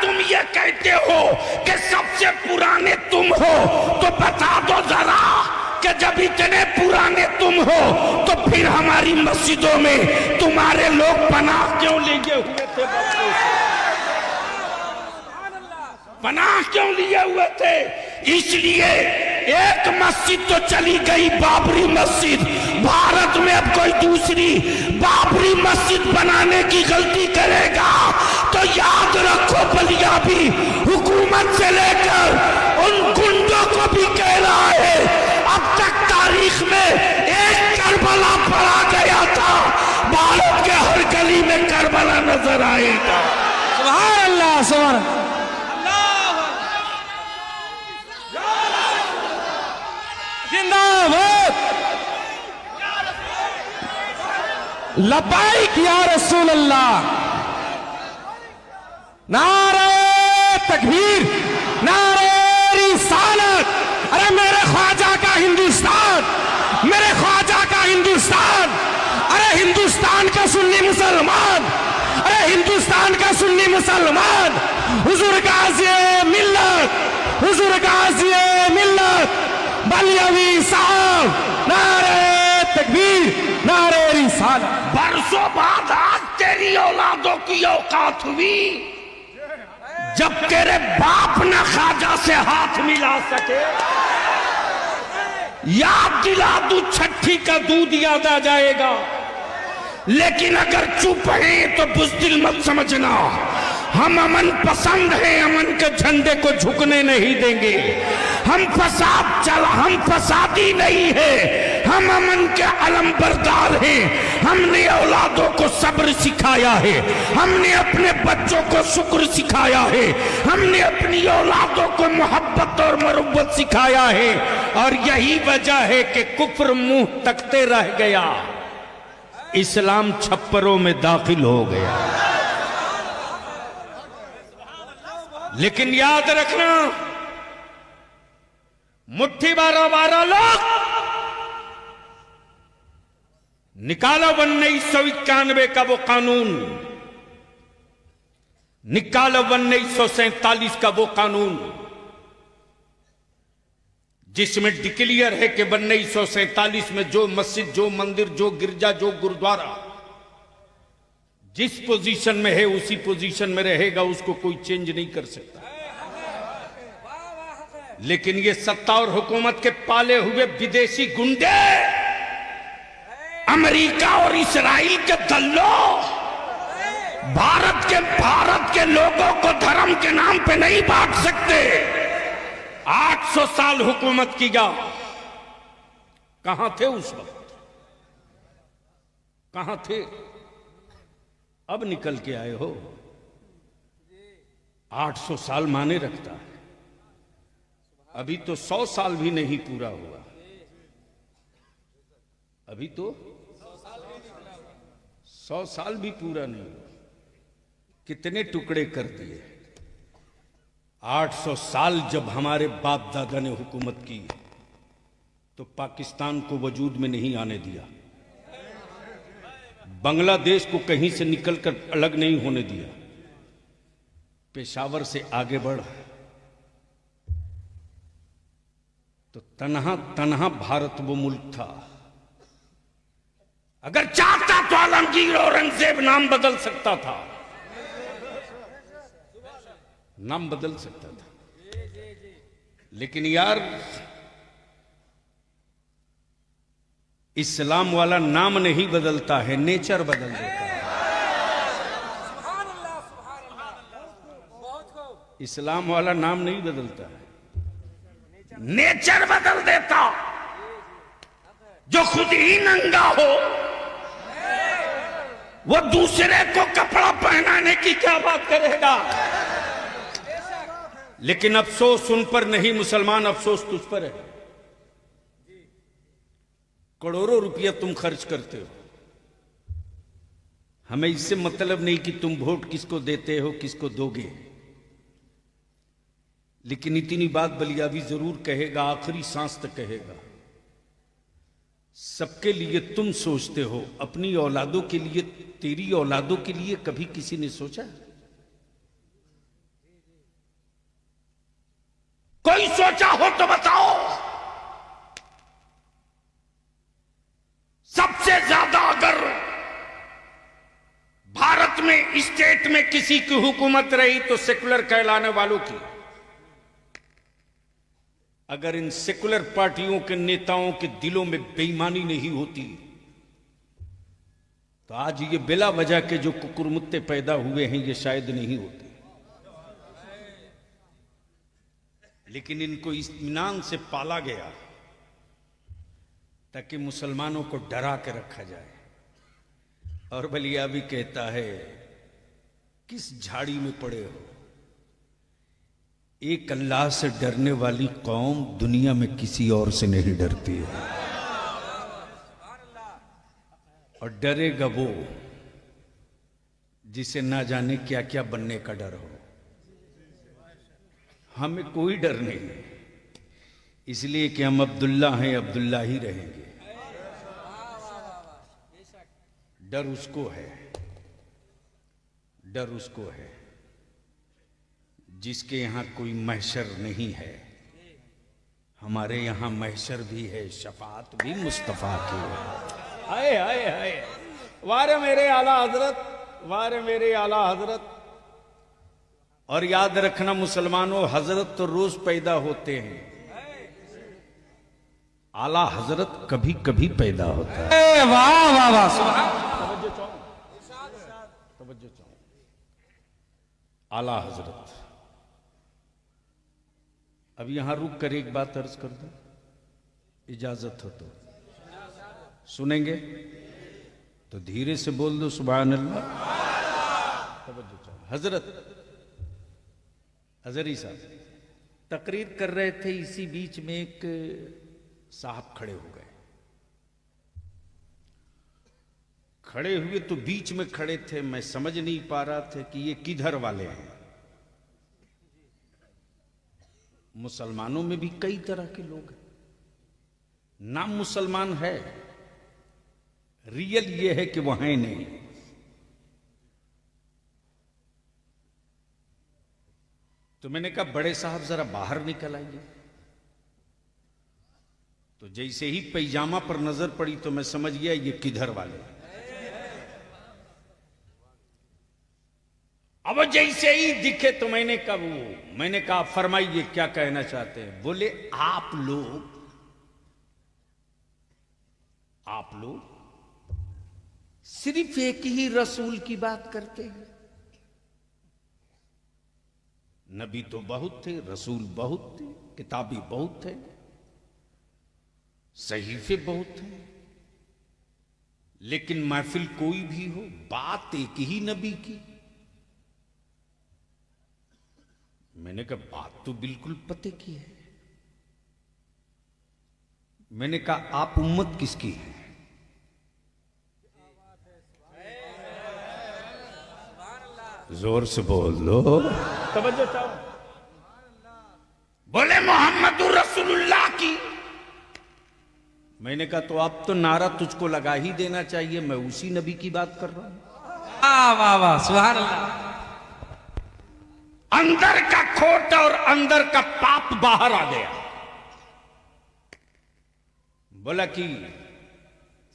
तुम ये कहते हो कि सबसे पुराने तुम हो, तो बता दो जरा कि जब इतने पुराने तुम हो तो फिर हमारी मस्जिदों में तुम्हारे लोग पनाह क्यों लिए हुए थे? बच्चों से पनाह क्यों लिए हुए थे? इसलिए एक मस्जिद तो चली गई, बाबरी मस्जिद। भारत में अब कोई दूसरी बाबरी मस्जिद बनाने की गलती करेगा तो याद रखो, बलिया भी हुकूमत से लेकर उन गुंडों को भी कह रहा है, अब तक तारीख में एक करबला पड़ा गया था, भारत के हर गली में करबला नजर आएगा। सुभान अल्लाह, सुभान अल्लाह। जिंदाबाद, लब्बाइक या रसूल अल्लाह। नारे तकबीर, नारे रिसालत। अरे मेरे ख्वाजा का हिंदुस्तान, मेरे ख्वाजा का हिंदुस्तान। अरे हिंदुस्तान का सुन्नी मुसलमान, अरे हिंदुस्तान का सुन्नी मुसलमान। हुजूर गाज़ी मिल्लत, हुजूर गाज़ी मिल्लत बलियावी साहब, नारे तकबीर, नारे रिसालत। बरसों बाद आज तेरी औलादों की औकात हुई जब तेरे बाप न ख्वाजा से हाथ मिला सके। याद दिला दूं, छठी का दूध याद आ जाएगा, लेकिन अगर चुप हैं तो बुज़दिल मत समझना। हम अमन पसंद हैं, अमन के झंडे को झुकने नहीं देंगे। हम फसादी नहीं है, हम अमन के अलमबरदार हैं। हमने औलादों को सब्र सिखाया है, हमने अपने बच्चों को शुक्र सिखाया है, हमने अपनी औलादों को मोहब्बत और मरुब्बत सिखाया है। और यही वजह है कि कुफ्र मुंह तकते रह गया, इस्लाम छप्परों में दाखिल हो गया। लेकिन याद रखना, मुट्ठी 12 लोग निकालो 1991 का वो कानून, निकालो 1947 का वो कानून जिसमें डिक्लेयर है कि 1947 में जो मस्जिद, जो मंदिर, जो गिरजा, जो गुरुद्वारा जिस पोजीशन में है उसी पोजीशन में रहेगा, उसको कोई चेंज नहीं कर सकता। लेकिन ये सत्ता और हुकूमत के पाले हुए विदेशी गुंडे, अमेरिका और इस्राइल के दल्लों, भारत के लोगों को धर्म के नाम पे नहीं बांट सकते। 800 साल हुकूमत किया, कहां थे उस वक्त? कहां थे? अब निकल के आए हो। 800 साल माने रखता है, अभी तो 100 साल भी नहीं पूरा हुआ। अभी तो 100 साल भी पूरा नहीं हुआ, कितने टुकड़े कर दिए। 800 साल जब हमारे बाप दादा ने हुकूमत की तो पाकिस्तान को वजूद में नहीं आने दिया, बांग्लादेश को कहीं से निकलकर अलग नहीं होने दिया, पेशावर से आगे बढ़ तो तन्हा तन्हा भारत वो मुल्क था। अगर चाहता तो आलमगीर औरंगजेब नाम बदल सकता था, नाम बदल सकता था। लेकिन यार, इस्लाम वाला नाम नहीं बदलता है, नेचर बदल देता है। इस्लाम वाला नाम नहीं बदलता है, नेचर बदल देता। जो खुद ही नंगा हो वो दूसरे को कपड़ा पहनाने की क्या बात करेगा। लेकिन अफसोस उन पर नहीं मुसलमान, अफसोस तुझ पर है। करोड़ों रुपया तुम खर्च करते हो, हमें इससे मतलब नहीं कि तुम वोट किसको देते हो, किसको दोगे। लेकिन इतनी बात बलियावी जरूर कहेगा, आखिरी सांस तक कहेगा, सबके लिए तुम सोचते हो, अपनी औलादों के लिए, तेरी औलादों के लिए कभी किसी ने सोचा? कोई सोचा हो तो बताओ। सबसे ज्यादा अगर भारत में स्टेट में किसी की हुकूमत रही तो सेकुलर कहलाने वालों की। अगर इन सेकुलर पार्टियों के नेताओं के दिलों में बेईमानी नहीं होती तो आज ये बिला वजह के जो कुकुरमुत्ते पैदा हुए हैं ये शायद नहीं होते। लेकिन इनको इत्मीनान से पाला गया ताकि मुसलमानों को डरा के रखा जाए। और बलिया भी कहता है, किस झाड़ी में पड़े हो, एक अल्लाह से डरने वाली कौम दुनिया में किसी और से नहीं डरती है। और डरेगा वो जिसे ना जाने क्या क्या बनने का डर हो। हमें कोई डर नहीं, इसलिए कि हम अब्दुल्ला हैं, अब्दुल्ला ही रहेंगे। डर उसको है, डर उसको है जिसके यहां कोई महशर नहीं है। हमारे यहां महशर भी है, शफाअत भी मुस्तफा की है। हाय हाय हाय, वारे मेरे आला हजरत, वारे मेरे आला हजरत। और याद रखना मुसलमानों, हजरत तो रोज पैदा होते हैं, आला हजरत कभी कभी पैदा होता है। वाह वाह वाह, तवज्जो चाहूं। आला हजरत। अब यहां रुक कर एक बात अर्ज कर दूं, इजाजत हो तो सुनेंगे? तो धीरे से बोल दो सुभान अल्लाह। तवज्जो चाहूं। हजरत हजरी साहब तकरीर कर रहे थे, इसी बीच में एक साहब खड़े हो गए। खड़े हुए तो बीच में खड़े थे, मैं समझ नहीं पा रहा था कि ये किधर वाले हैं। मुसलमानों में भी कई तरह के लोग हैं, नाम मुसलमान है, रियल ये है कि वो हैं नहीं। तो मैंने कहा बड़े साहब जरा बाहर निकल आइए। तो जैसे ही पैजामा पर नजर पड़ी तो मैं समझ गया ये किधर वाले। अब जैसे ही दिखे तो मैंने कहा फरमाइए क्या कहना चाहते हैं। बोले आप लोग सिर्फ एक ही रसूल की बात करते हैं। नबी तो बहुत थे, रसूल बहुत थे, किताबी बहुत थे, सहीफे बहुत थे, लेकिन महफिल कोई भी हो, बात एक ही नबी की। मैंने कहा बात तो बिल्कुल पते की है। मैंने कहा आप उम्मत किसकी है? जोर से बोल लो, तवज्जो चाहो। बोले मोहम्मदुर रसूलुल्लाह की। मैंने कहा तो अब तो नारा तुझको लगा ही देना चाहिए, मैं उसी नबी की बात कर रहा हूं। वाह वाह वाह, सुभान अल्लाह। अंदर का खोट और अंदर का पाप बाहर आ गया। बोला कि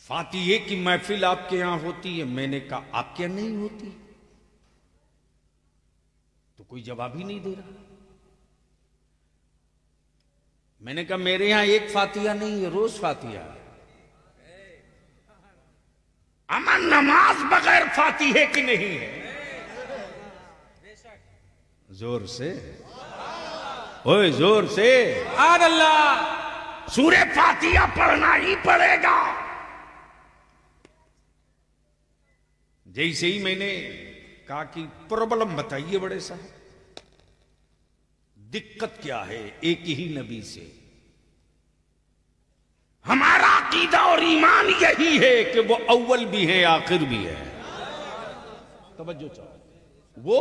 फातिहे की महफिल आपके यहां होती है। मैंने कहा आपके यहां नहीं होती। तो कोई जवाब ही नहीं दे रहा। मैंने कहा मेरे यहां एक फातिहा नहीं है, रोज फातिहा। अमन नमाज बगैर फातिहे की नहीं है। जोर से, ओए जोर से, सुभान अल्लाह। सूरे फातिहा पढ़ना ही पड़ेगा। जैसे ही मैंने कहा कि प्रॉब्लम बताइए बड़े साहब, दिक्कत क्या है एक ही नबी से? हमारा अकीदा और ईमान यही है कि वो अव्वल भी है आखिर भी है। तवज्जो चाहो। वो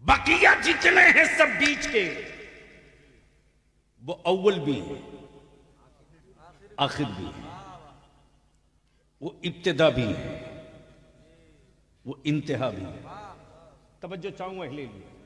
बकिया जितने हैं सब बीच के, वो अव्वल भी है आखिर भी है, वो इब्तिदा भी है, वो इंतहा भी है। तवज्जो चाहूंगा अहले लिए।